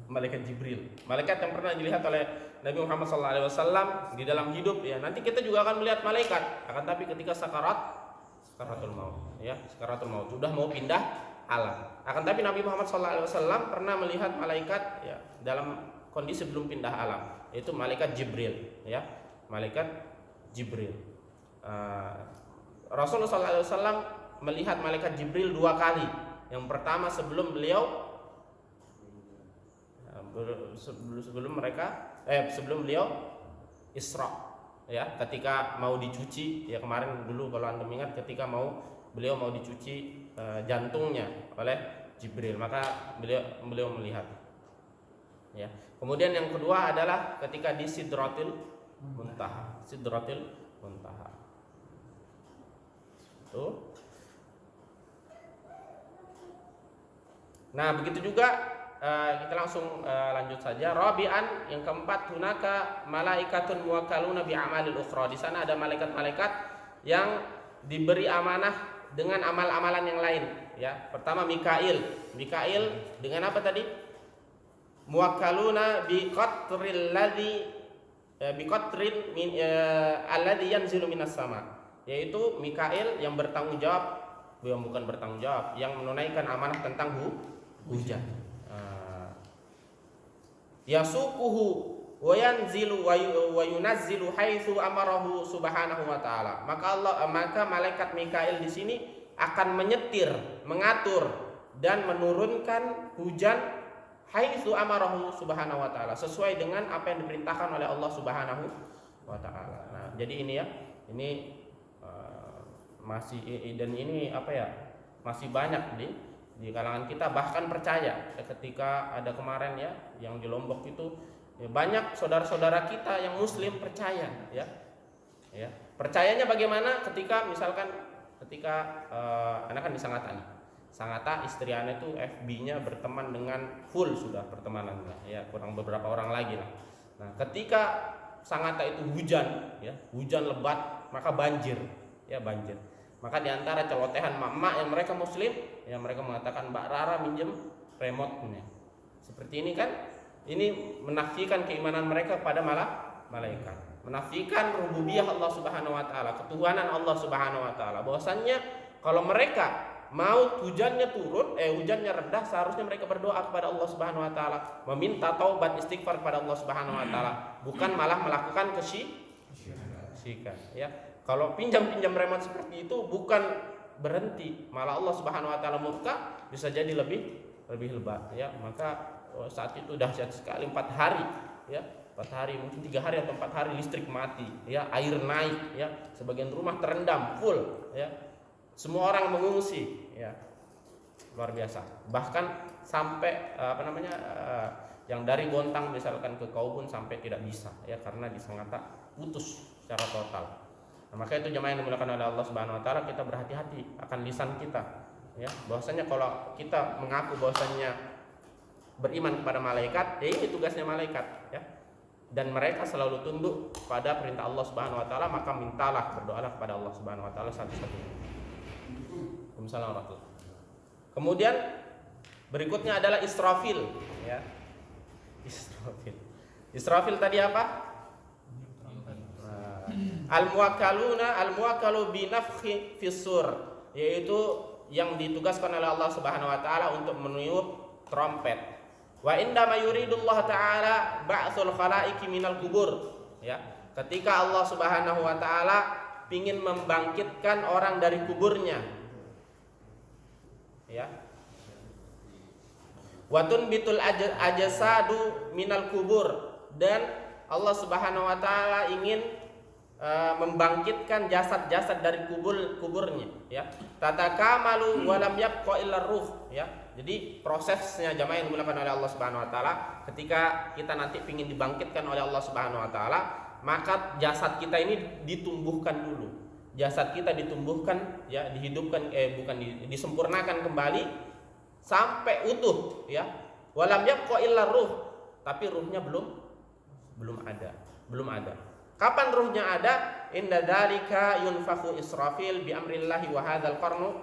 Malaikat Jibril. Malaikat yang pernah dilihat oleh Nabi Muhammad SAW di dalam hidup, ya. Nanti kita juga akan melihat malaikat, akan tapi ketika sakaratul maut, ya, sakaratul maut sudah mau pindah alam. Akan tapi Nabi Muhammad SAW pernah melihat malaikat, ya, dalam kondisi belum pindah alam, yaitu malaikat Jibril, ya, malaikat Jibril. Rasulullah SAW melihat malaikat Jibril 2 kali. Yang pertama sebelum beliau sebelum beliau Isra, ya, ketika mau dicuci, ya, kemarin dulu kalau antum ingat ketika beliau mau dicuci jantungnya oleh Jibril, maka beliau melihat, ya. Kemudian yang kedua adalah ketika di Sidratil Muntaha. Sidratil Muntaha. Tuh. Nah, begitu juga kita langsung lanjut saja. Rabi'an, yang keempat, hunaka malaikatun muwakkaluna bi amalil ukhra. Di sana ada malaikat-malaikat yang diberi amanah dengan amal-amalan yang lain, ya. Pertama Mikail. Mikail dengan apa tadi? Muwakkaluna bi qatril alladhi yanzilu minas sama, yaitu Mikail yang bertanggung jawab, bukan bertanggung jawab, yang menunaikan amanah tentang hujan. Yasuquhu wa yanzilu wa yunazzilu haitsu amarahu subhanahu wa ta'ala. Maka malaikat Mikail di sini akan menyetir, mengatur dan menurunkan hujan haitsu amarahu subhanahu wa ta'ala, sesuai dengan apa yang diperintahkan oleh Allah Subhanahu wa ta'ala. Nah, jadi ini, ya, ini masih, dan ini apa, ya, masih banyak di kalangan kita bahkan percaya, ketika ada kemarin, ya, yang di Lombok itu, ya, banyak saudara-saudara kita yang muslim percaya, ya. Percayanya bagaimana? Ketika misalkan anak kan di Sangatta, istri Ana itu FB-nya berteman dengan full sudah pertemanannya, ya, kurang beberapa orang lagi lah. Nah, ketika Sangatta itu hujan, ya, hujan lebat, maka banjir, ya, banjir. Maka diantara celotehan mak-mak yang mereka muslim, ya, mereka mengatakan, Mbak Rara minjem remote-nya. Seperti ini kan, ini menafikan keimanan mereka pada malaikat, menafikan rububiyah Allah Subhanahu wa taala, ketuhanan Allah Subhanahu wa taala. Bahwasannya kalau mereka mau hujannya turun, hujannya reda, seharusnya mereka berdoa kepada Allah Subhanahu wa taala, meminta taubat istighfar kepada Allah Subhanahu wa taala, bukan malah melakukan kesyirikan, ya. Kalau pinjam remote seperti itu bukan berhenti, malah Allah Subhanahu wa taala murka, bisa jadi lebih lebat, ya. Maka saat itu dahsyat sekali, 4 hari, ya. 4 hari, mungkin 3 hari atau 4 hari listrik mati, ya, air naik, ya, sebagian rumah terendam full, ya. Semua orang mengungsi, ya, luar biasa. Bahkan sampai yang dari Bontang misalkan ke Kaubun sampai tidak bisa, ya, karena di Sangatta putus secara total. Nah, maka itu jemaah yang dimuliakan oleh Allah Subhanahu wa taala, kita berhati-hati akan lisan kita, ya. Bahwasanya kalau kita mengaku bahwasanya beriman kepada malaikat, ya, ini tugasnya malaikat, ya. Dan mereka selalu tunduk pada perintah Allah Subhanahu wa taala, maka mintalah, berdoalah kepada Allah Subhanahu wa taala satu-satunya. Kemudian berikutnya adalah Israfil, ya. Israfil tadi apa? Al-muwakkalu binafkhi fis-sur, yaitu yang ditugaskan oleh Allah Subhanahu wa taala untuk meniup trompet. Wa indama yuridullah taala ba'tsul khalaiqi minal kubur, ya. Ketika Allah Subhanahu wa taala ingin membangkitkan orang dari kuburnya, ya. Watun bitul ajsadu minal kubur, dan Allah Subhanahu wa taala ingin membangkitkan jasad-jasad dari kuburnya, ya. Tatakamalu wa lam yabqa illa ruh, ya. Jadi prosesnya jamaah yang dimuliakan oleh Allah Subhanahu wa taala, ketika kita nanti ingin dibangkitkan oleh Allah Subhanahu wa taala, maka jasad kita ini ditumbuhkan dulu. Jasad kita ditumbuhkan, ya, dihidupkan, disempurnakan kembali sampai utuh, ya. Walam yabqa illa ruh, tapi ruhnya belum ada. Kapan ruhnya ada? Inda dzalika yunfakhu Israfil bi amrillahi wa hadzal qarnu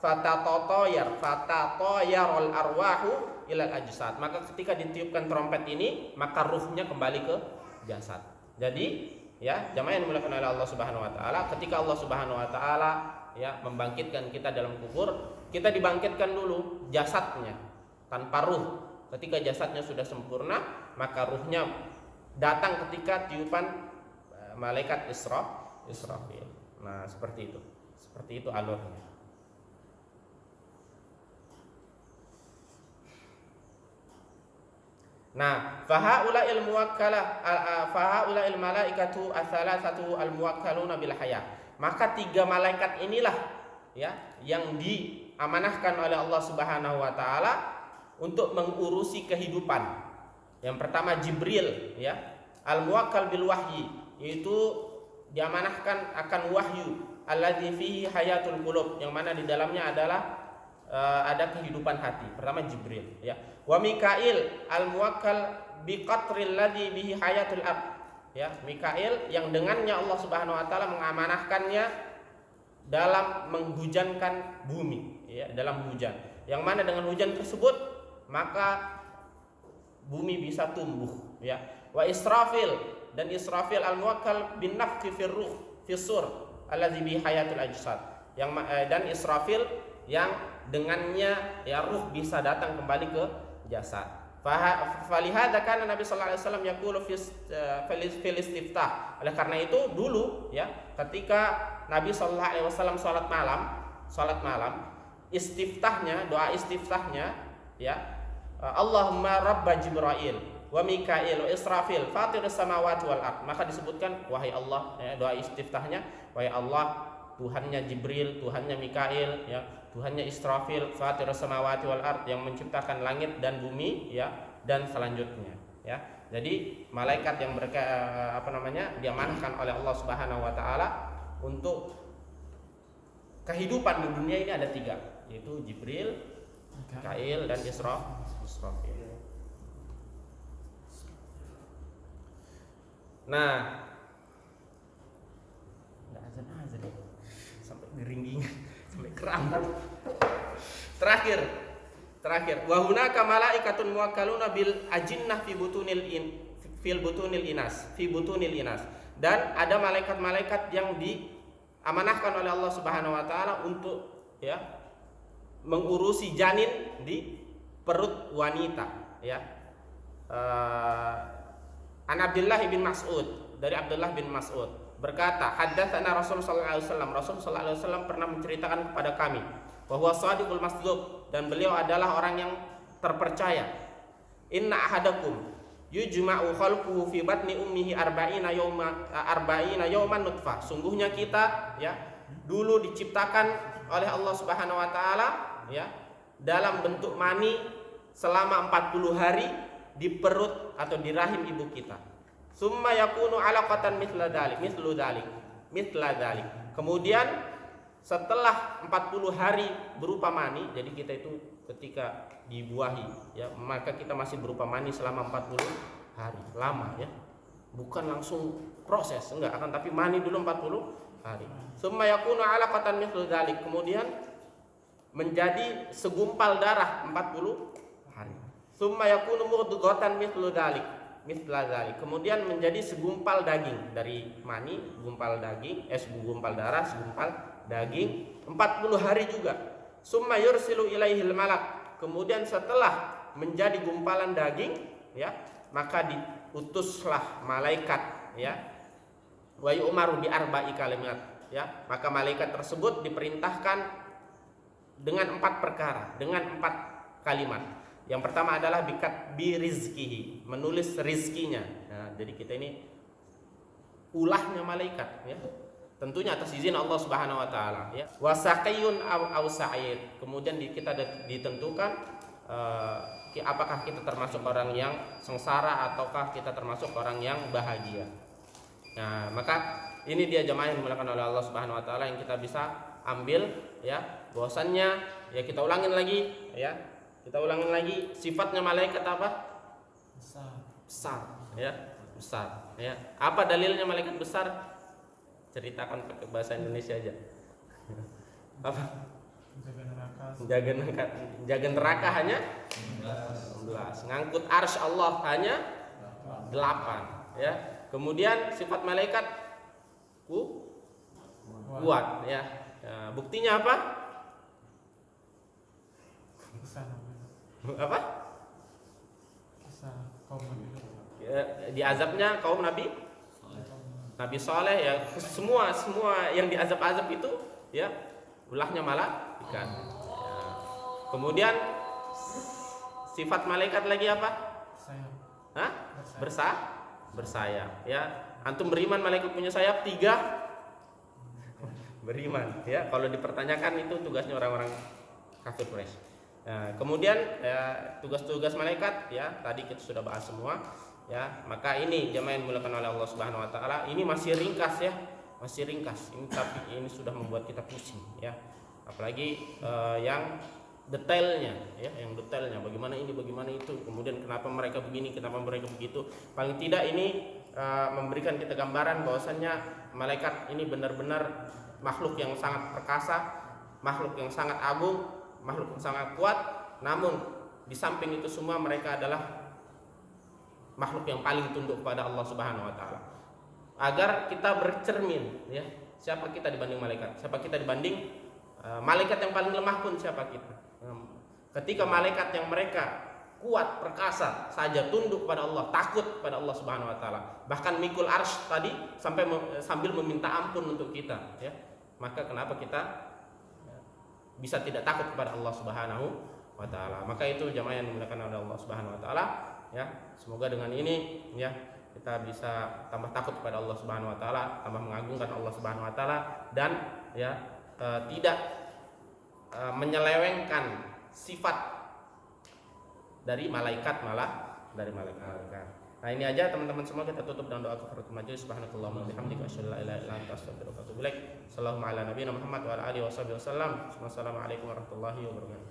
fatatoyarul arwahu ilal ajsad. Maka ketika ditiupkan trompet ini, maka ruhnya kembali ke jasad. Jadi, ya, jamaah yang dimuliakan oleh Allah Subhanahu wa taala, ketika Allah Subhanahu wa taala, ya, membangkitkan kita dalam kubur, kita dibangkitkan dulu jasadnya tanpa ruh. Ketika jasadnya sudah sempurna, maka ruhnya datang ketika tiupan malaikat Israfil. Nah, seperti itu alurnya. Nah, fahaula'il malaikatu ats-tsalatsatu al-muwakkaluna bil haya. Maka 3 malaikat inilah, ya, yang diamanahkan oleh Allah Subhanahu wa taala untuk mengurusi kehidupan. Yang pertama Jibril, ya, al-muwakkal bil wahyi, yaitu diamanahkan akan wahyu, alladzi fihi hayatul qulub, yang mana di dalamnya adalah ada kehidupan hati. Pertama Jibril, ya. Wa Mikail al-muwakkal bi qatril ladzi bihi hayatul ard, ya. Mikail yang dengannya Allah Subhanahu wa taala mengamanahkannya dalam menghujankan bumi, ya, dalam hujan. Yang mana dengan hujan tersebut maka bumi bisa tumbuh, ya. Wa Israfil, dan Israfil al-muwakkal bin nafkhi fir ruh fis-sur allazi bi hayatul ajsad, yang dan Israfil yang dengannya, ya, ruh bisa datang kembali ke jasad. Falihada kana Nabi sallallahu alaihi wasallam yaqulu fil istiftah. Oleh karena itu dulu, ya, ketika Nabi sallallahu alaihi wasallam salat malam, istiftahnya, doa istiftahnya, ya, Allahumma rabba Jibril wa Mikail wa Israfil fatirus samawati wal ard. Maka disebutkan wahai Allah, ya, doa istiftahnya, wahai Allah, Tuhannya Jibril, Tuhannya Mikail, ya, Tuhannya Israfil, fatirus samawati wal ard, yang menciptakan langit dan bumi, ya, dan selanjutnya, ya. Jadi malaikat yang diamanahkan oleh Allah Subhanahu wa taala untuk kehidupan di dunia ini ada 3, yaitu Jibril, Mikail, dan Israfil. Nah, nggak azan sampai geringgingan, sampai kram. Terakhir, wa hunaka malaikatun muwakkaluna bil ajinnah fi butunil inas. Dan ada malaikat-malaikat yang diamanahkan oleh Allah Subhanahu wa taala untuk, ya, mengurusi janin di perut wanita, ya. An Abdullah bin Mas'ud, dari Abdullah bin Mas'ud berkata, haddatsana Rasul sallallahu alaihi wasallam, Rasul sallallahu alaihi wasallam pernah menceritakan kepada kami bahwa shadiqul masduq, dan beliau adalah orang yang terpercaya. Inna ahadakum yujma'u khalquhu fi batni ummihi arba'ina yawman nutfah. Sungguhnya kita, ya, dulu diciptakan oleh Allah Subhanahu wa taala, ya, dalam bentuk mani selama 40 hari di perut atau di rahim ibu kita. Summa yakunu alaqatan mithla dzalik. Kemudian setelah 40 hari berupa mani, jadi kita itu ketika dibuahi, ya, maka kita masih berupa mani selama 40 hari. Lama, ya. Bukan langsung proses, enggak, akan tapi mani dulu 40 hari. Summa yakunu alaqatan mithla dzalik. Kemudian menjadi segumpal darah 40 hari. Tsumma yakunu mudghatan mithla dzalik. Kemudian menjadi segumpal daging dari mani, segumpal darah, segumpal daging 40 hari juga. Summa yursilu ilaihil malak. Kemudian setelah menjadi gumpalan daging, ya, maka diutuslah malaikat, ya. Wa yu'maru bi arba'i kalimat, ya. Maka malaikat tersebut diperintahkan dengan 4 perkara, dengan 4 kalimat. Yang pertama adalah bikat birizkihi, menulis rizkinya. Nah, jadi kita ini ulahnya malaikat, ya. Tentunya atas izin Allah Subhanahu wa taala, ya. Wasaqiyun aw sa'id. Kemudian kita ditentukan apakah kita termasuk orang yang sengsara ataukah kita termasuk orang yang bahagia. Nah, maka ini dia jemaah yang dimuliakan oleh Allah Subhanahu wa taala yang kita bisa ambil, ya. Bahwasannya, ya, kita ulangin lagi, ya. Kita ulangin lagi, sifatnya malaikat apa? Besar, ya, besar, ya. Apa dalilnya malaikat besar? Ceritakan pakai bahasa Indonesia aja. Apa? Jaga neraka hanya 11. Ngangkut arsy Allah hanya 8, ya. Kemudian sifat malaikat kuat, ya. Nah, buktinya apa? Apa? Ya, diazabnya kaum Nabi Saleh, ya. Semua yang diazab-azab itu, ya, ulahnya malaikat. Ya. Kemudian sifat malaikat lagi apa? Hah? Bersayap, ya. Antum beriman malaikat punya sayap 3? Beriman, ya. Kalau dipertanyakan itu tugasnya orang-orang kafir Quraisy. Nah, kemudian, ya, tugas-tugas malaikat, ya, tadi kita sudah bahas semua, ya. Maka ini jemaah yang dimuliakan oleh Allah Subhanahu wa taala, ini masih ringkas, ya. Masih ringkas. Ini tapi ini sudah membuat kita pusing, ya. Apalagi yang detailnya, ya, yang detailnya bagaimana ini, bagaimana itu, kemudian kenapa mereka begini, kenapa mereka begitu. Paling tidak ini memberikan kita gambaran bahwasannya malaikat ini benar-benar makhluk yang sangat perkasa, makhluk yang sangat agung, makhluk yang sangat kuat. Namun di samping itu semua mereka adalah makhluk yang paling tunduk kepada Allah Subhanahu wa taala. Agar kita bercermin, ya, siapa kita dibanding malaikat? Siapa kita dibanding malaikat yang paling lemah pun siapa kita? Ketika malaikat yang mereka kuat, perkasa saja tunduk pada Allah, takut pada Allah Subhanahu wa taala, bahkan mikul arsy tadi sambil meminta ampun untuk kita, ya. Maka kenapa kita bisa tidak takut kepada Allah Subhanahu wa taala? Maka itu jamaah yang dimuliakan oleh Allah Subhanahu wa taala, ya. Semoga dengan ini, ya, kita bisa tambah takut kepada Allah Subhanahu wa taala, tambah mengagungkan Allah Subhanahu wa taala, dan, ya, tidak menyelewengkan sifat dari malaikat, dari malaikat. Nah, ini aja teman-teman semua, kita tutup dengan doa kafaratul majelis. Subhanakallahumma wa bihamdika asyhadu an la ilaha illa anta astaghfiruka wa atubu ilaik. Sallallahu ala nabiyina Muhammad wa ala alihi wasallam. Wassalamualaikum warahmatullahi wabarakatuh.